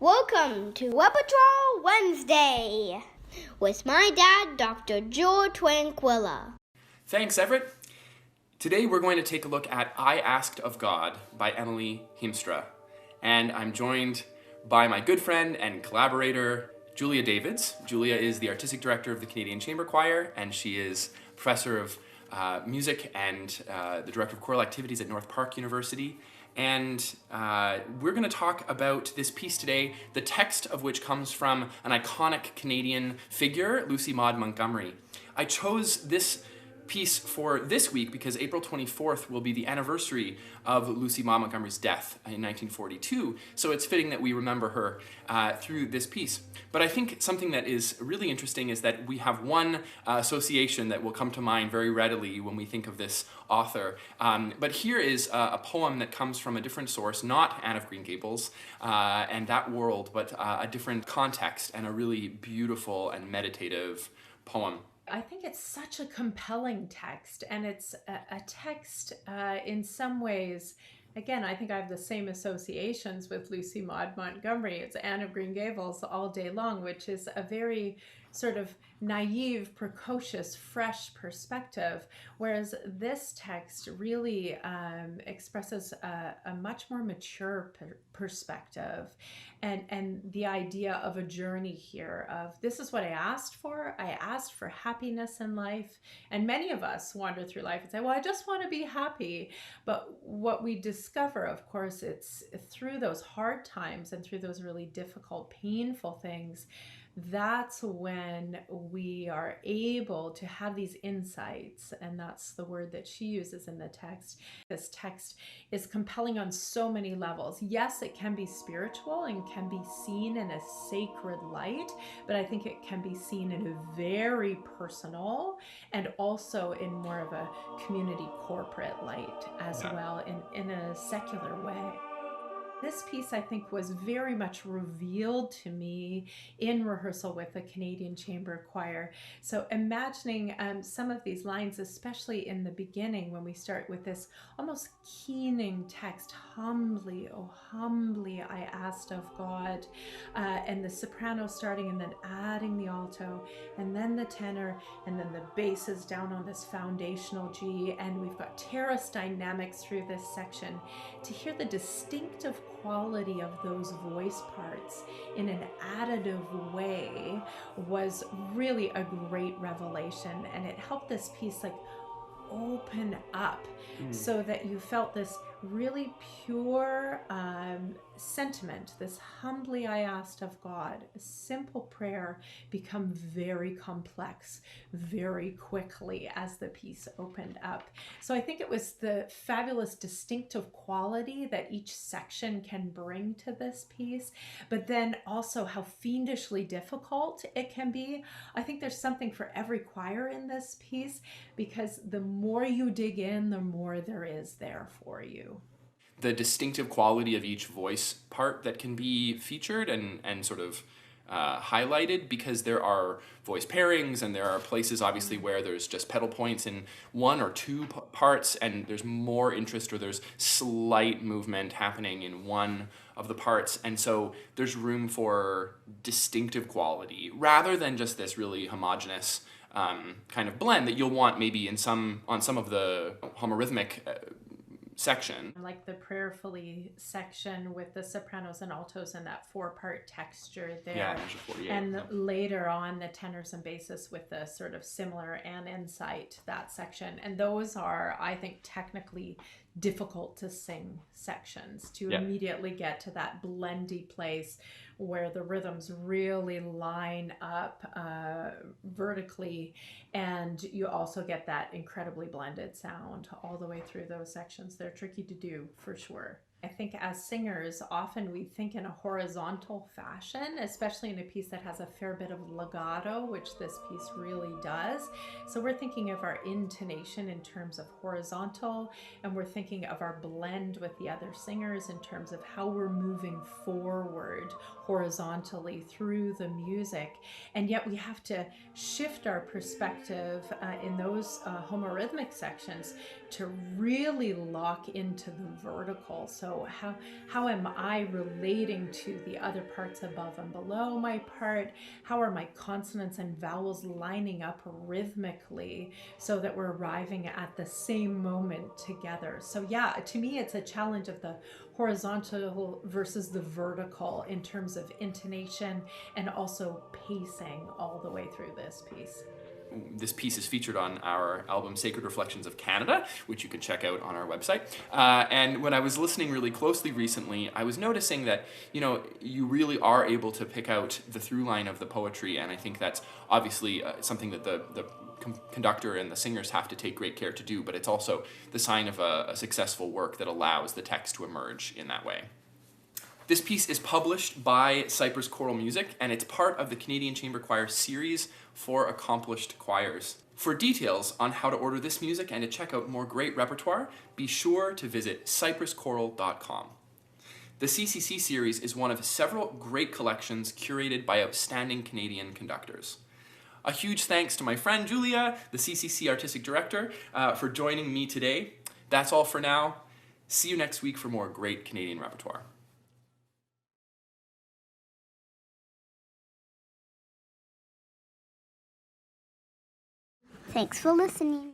Welcome to Repertoire Wednesday with my dad, Dr. Joe Tranquilla. Thanks, Everett. Today we're going to take a look at I Asked of God by Emily Heemstra. And I'm joined by my good friend and collaborator, Julia Davids. Julia is the artistic director of the Canadian Chamber Choir, and she is professor of music and the director of choral activities at North Park University. And we're going to talk about this piece today, the text of which comes from an iconic Canadian figure, Lucy Maud Montgomery. I chose this piece for this week because April 24th will be the anniversary of Lucy Maud Montgomery's death in 1942, so it's fitting that we remember her through this piece. But I think something that is really interesting is that we have one association that will come to mind very readily when we think of this author. But here is a poem that comes from a different source, not Anne of Green Gables and that world, but a different context and a really beautiful and meditative poem. I think it's such a compelling text, and it's a text in some ways. Again, I think I have the same associations with Lucy Maud Montgomery. It's Anne of Green Gables all day long, which is a very sort of naive, precocious, fresh perspective, whereas this text really expresses a much more mature perspective and the idea of a journey here of this is what I asked for. I asked for happiness in life, and many of us wander through life and say, well, I just want to be happy. But what we discover, of course, it's through those hard times and through those really difficult, painful things, that's when we are able to have these insights, and that's the word that she uses in the text. This text is compelling on so many levels. Yes, it can be spiritual and can be seen in a sacred light, but I think it can be seen in a very personal and also in more of a community corporate light as well, in a secular way. This piece, I think, was very much revealed to me in rehearsal with the Canadian Chamber Choir. So imagining some of these lines, especially in the beginning when we start with this almost keening text, humbly, oh humbly I asked of God, and the soprano starting and then adding the alto, and then the tenor, and then the bass is down on this foundational G, and we've got terrace dynamics through this section. To hear the distinctive quality of those voice parts in an additive way was really a great revelation, and it helped this piece like open up so that you felt this really pure sentiment, this humbly I asked of God, a simple prayer, become very complex very quickly as the piece opened up. So I think it was the fabulous distinctive quality that each section can bring to this piece, but then also how fiendishly difficult it can be. I think there's something for every choir in this piece, because the more you dig in, the more there is there for you. The distinctive quality of each voice part that can be featured and sort of highlighted, because there are voice pairings and there are places obviously where there's just pedal points in one or two parts and there's more interest or there's slight movement happening in one of the parts, and so there's room for distinctive quality rather than just this really homogeneous kind of blend that you'll want maybe on some of the homorhythmic section. Like the prayerfully section with the sopranos and altos and that 4-part texture there. Yeah, measure 48. And later on the tenors and basses with the sort of similar and insight, that section. And those are, I think, technically difficult to sing sections to immediately get to that blendy place where the rhythms really line up vertically, and you also get that incredibly blended sound all the way through those sections. They're tricky to do for sure. I think as singers, often we think in a horizontal fashion, especially in a piece that has a fair bit of legato, which this piece really does. So we're thinking of our intonation in terms of horizontal, and we're thinking of our blend with the other singers in terms of how we're moving forward horizontally through the music. And yet we have to shift our perspective in those homorhythmic sections to really lock into the vertical. So So how am I relating to the other parts above and below my part? How are my consonants and vowels lining up rhythmically so that we're arriving at the same moment together? So yeah, to me, it's a challenge of the horizontal versus the vertical in terms of intonation and also pacing all the way through this piece. This piece is featured on our album Sacred Reflections of Canada, which you can check out on our website. And when I was listening really closely recently, I was noticing that, you really are able to pick out the through line of the poetry, and I think that's obviously something that the conductor and the singers have to take great care to do, but it's also the sign of a successful work that allows the text to emerge in that way. This piece is published by Cypress Choral Music, and it's part of the Canadian Chamber Choir series for accomplished choirs. For details on how to order this music and to check out more great repertoire, be sure to visit cypresschoral.com. The CCC series is one of several great collections curated by outstanding Canadian conductors. A huge thanks to my friend Julia, the CCC Artistic Director, for joining me today. That's all for now. See you next week for more great Canadian repertoire. Thanks for listening.